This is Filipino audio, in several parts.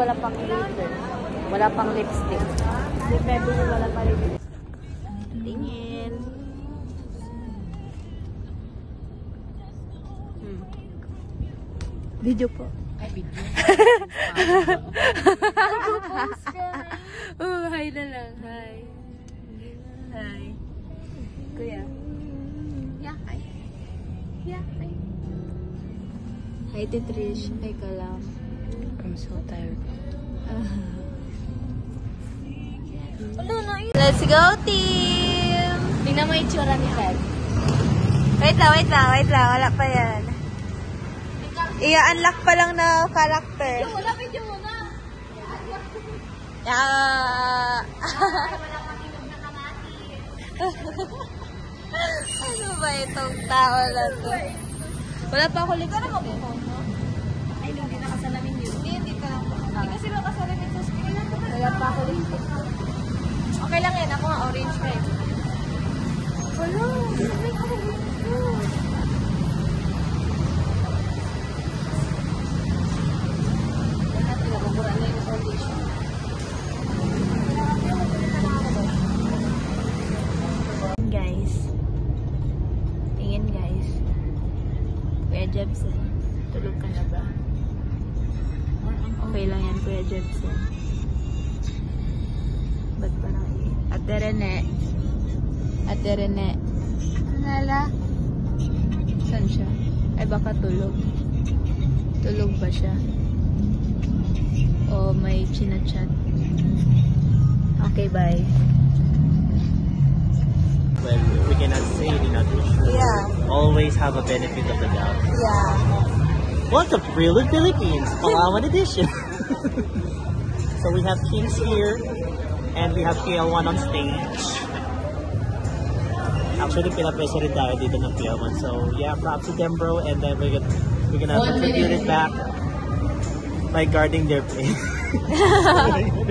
wala pang glitter. Wala pang lipstick. Si February wala pa lipstick. Tingin. Video po. Ay, video. Oh, hi na lang. Hi. Hi. Kuya. Yeah, hi. Yeah, hi. Hi, Titrish. Hi ka lang. I'm so tired. Let's go, team! Tingnan mo yung itsura ni Fed. Wait lang. Wala pa yan. I-unlock pa lang na character. Video mo na. Ano ba itong tao na to? Wala pa ako lipstick. Ay, hindi nakasalamin yun. Hindi pa lang. Hindi kasi nakasalamin sa screen. Wala pa ako lipstick. Okay lang yan. Ako nga orange pa eh. Wala. May ako lipstick. Lahat pinababura na yung foundation. Guys. Tingin guys. Kuya Jebsen. Tulog ka na ba? Okay lang yan, Kuya Jebsen. Ba't parang Ate Rene. Ate Rene. Nala. Saan siya? Ay baka tulog. Tulog ba siya? O may chinachat. Okay, bye. Well, we cannot say we're not sure. Yeah. Always have a benefit of the doubt. Yeah. Welcome to Prelude Philippines, Palawan edition. So we have Kings here, and we have KL1 on stage. Actually, pinapresa rin tayo dito ng KL1. So yeah, props to them, bro, and then we're gonna contribute it back by guarding their place. Give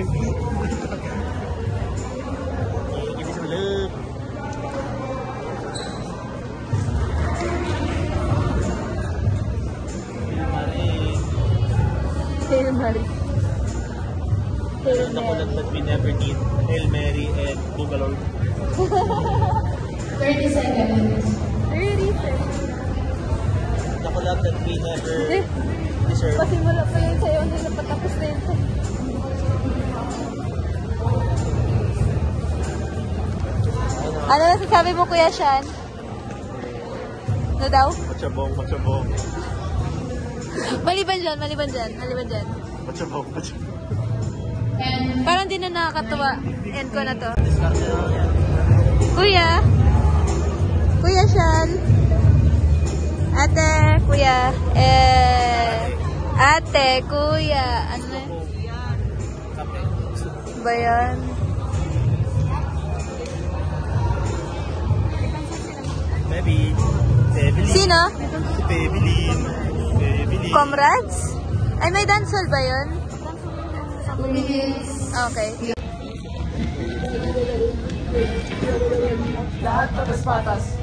me some love. Hail Mary. Hail The Mary. that we never need Hail Mary and Bugalord. 30 seconds. 30 seconds. The collab that we never deserve. Pasimula pa yun sa'yo, hindi na patapos na yun. Ano sasabi mo, Kuya Sean? Ano daw? Machabong, machabong. Maliban dyan. Machabong, machabong. Parang di na nakakatawa. End ko na to. Kuya Sean. Ate, Kuya. Ate, Kuya. Ano? Ba yan? Baby. Baby. Sino? Si Babylin. Babylin. Comrades? Ay, may dancehall ba yun? Okay. Lahat patas-patas.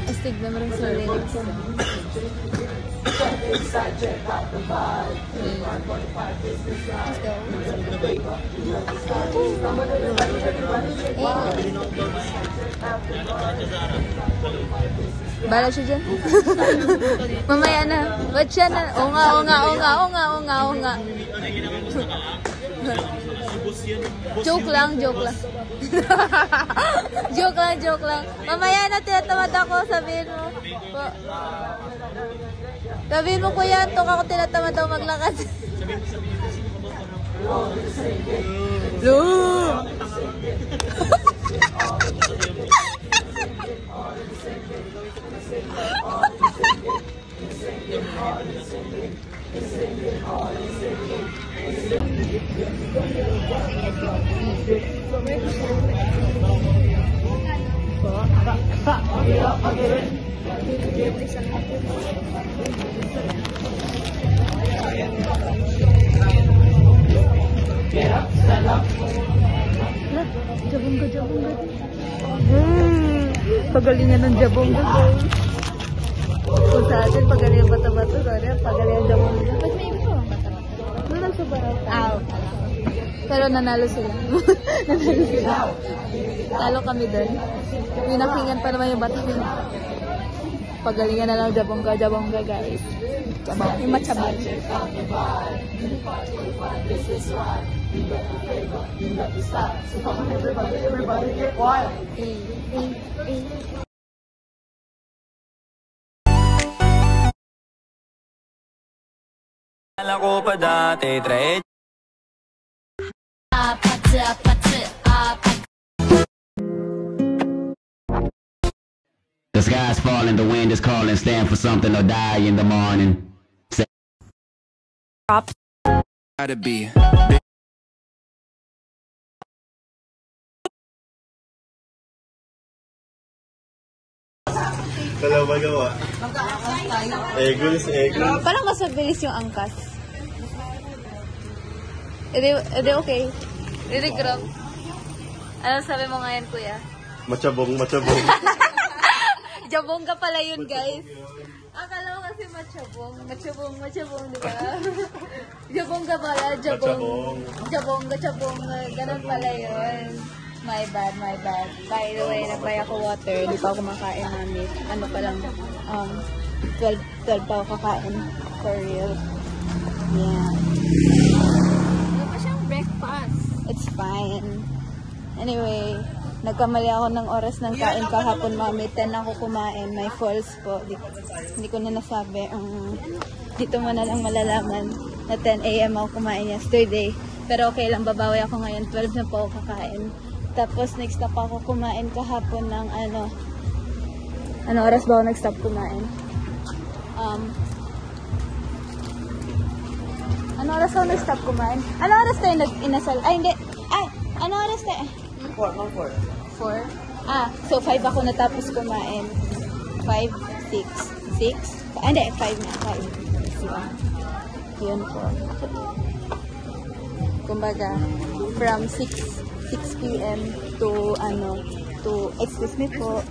Astig na maraming sa lyrics. Bala siya dyan. Mamaya na. Ba't siya na? Oo nga. Joke lang. joke lang. Mamaya na, tinatamad ako. Sabihin mo. Sabihin mo, Kuya, antok ako, tinatamad ako maglakad. Look! Jabongga. Pagalingan ng jabongga, guys. Kung sa atin, pagalingan bata-bata, pagalingan jabongga. Ba't may iba ang bata-bata? Doon lang sa barat. Pero nanalo sila. Nanalo sila. Talo kami doon. Pinakingan pa naman yung bata. Pagalingan na lang jabongga guys. Yung matchabang. Alam ko pa dati, The sky's falling, the wind is calling, stand for something or die in the morning. gotta be. Dalawa. Eagles. Parang mas mabilis yung angkas. Ede okay. Ede grab. Ano sabi mo ngayon, kuya? Machabong. Jabongga pala yun, guys. Akala ko kasi machabong, di ba? Jabongga pala, jabong. Ganun pala yun. My bad. By the way, nagbay ako water. Di pa ako makain namin. Ano pa lang, 12 pa ako kakain. For real. Yeah. Ano pa siyang breakfast? It's fine. Anyway, nagkamali ako ng oras ng kain kahapon, mami. 10 ako kumain. May falls po. Hindi ko na nasabi. Dito mo na lang malalaman na 10 a.m. ako kumain yesterday. Pero okay lang, babawi ako ngayon. 12 na po ako kakain. Tapos next stop ako kumain kahapon ng ano oras ba ako nag-stop kumain? Ano oras ako nag-stop kumain? Ano oras tayo nag-inasal? Ay, hindi. Ay, ano oras tayo? 4? So 5 ako natapos kumain. 5, 6. Hindi, 5 na. 5. Yun po. Kumbaga, from 6 p.m. to excuse me po,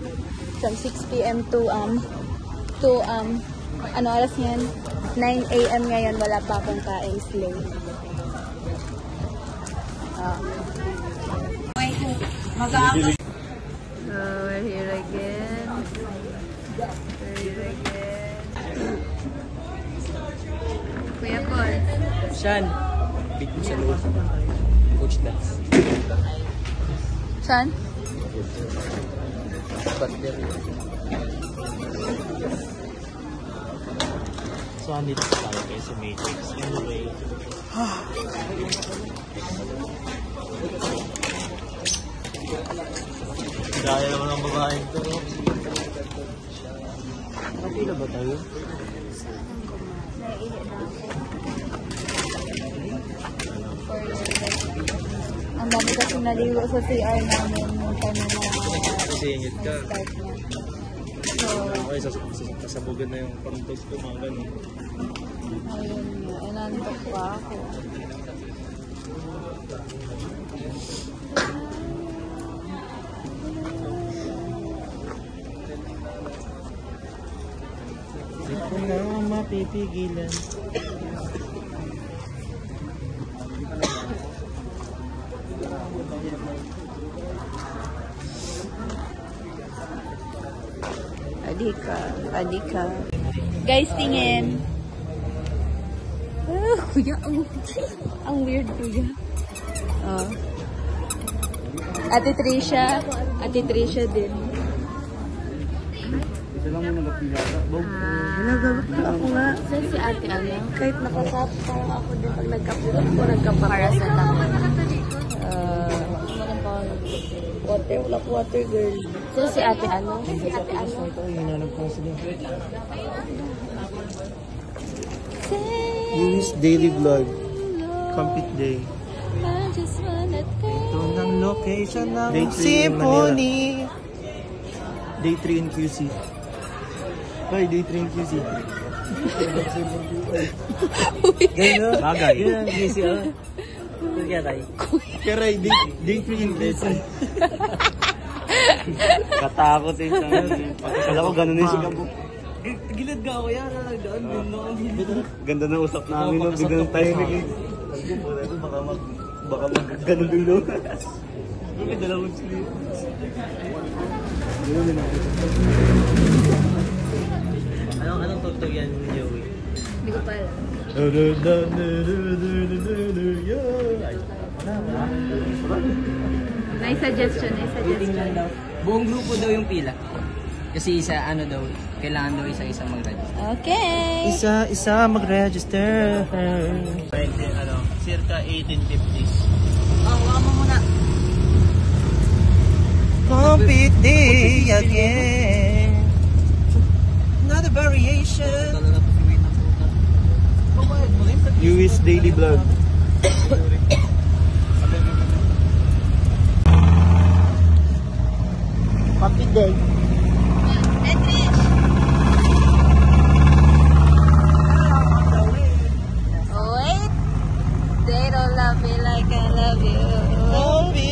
from 6 p.m. to ano oras yan? 9 a.m. ngayon, wala pa akong kain slow. We're here again. Kuya Paul. Shan, beat mo sa loob. Coach dance. Saan? So, andito tayo kayo sa Matrix. Anyway. Gaya naman ang babaeng to. Nakapila ba tayo? Ang dami kasi naligo sa CR namin yung time na Singit ka. start na. So, Okay, sasabugan na yung pantos ko, mga ganun. ayun nga. Inantok pa ako. Hindi ko na mapipigilan. Adika. Guys, tingin. Kuya, ang weird, kuya. Ate Trisha din. Ito lang mo nagapila. Ako nga. Saan si ate ano? Kahit nakasap, parang ako din pag nagkapulot ko, nagkaparasatamal. Water girl. So si ate ano? Ito, hinanap ko sila. Louis Daily Vlog. Complete day. Ito ng location ng Symphony. Day 3 in QC. Ay, day 3 in QC. Gano'n? Bagay. Yun ang QC, oh. Ito kaya tayo. Karay, day 3 in QC. Katakot eh. Kala ko gano'n yung sigam ko. Gilid ka ako yan. Ganda na usap namin. Biglang timing eh. Baka ganun yung loob. May dalawang sleep. Anong tugtog yan, Joey? Hindi ko pa alam. Nice suggestion, nice suggestion. Buong grupo daw yung pila. Kasi isa, ano daw, kailangan daw isa-isa mag-register. Okay. Isa mag-register. Circa 1850s. Oh, waka mo muna. Compete day again. Another variation. US Daily Vlog. Compete day. Wait. They don't love me like I love you. Love you.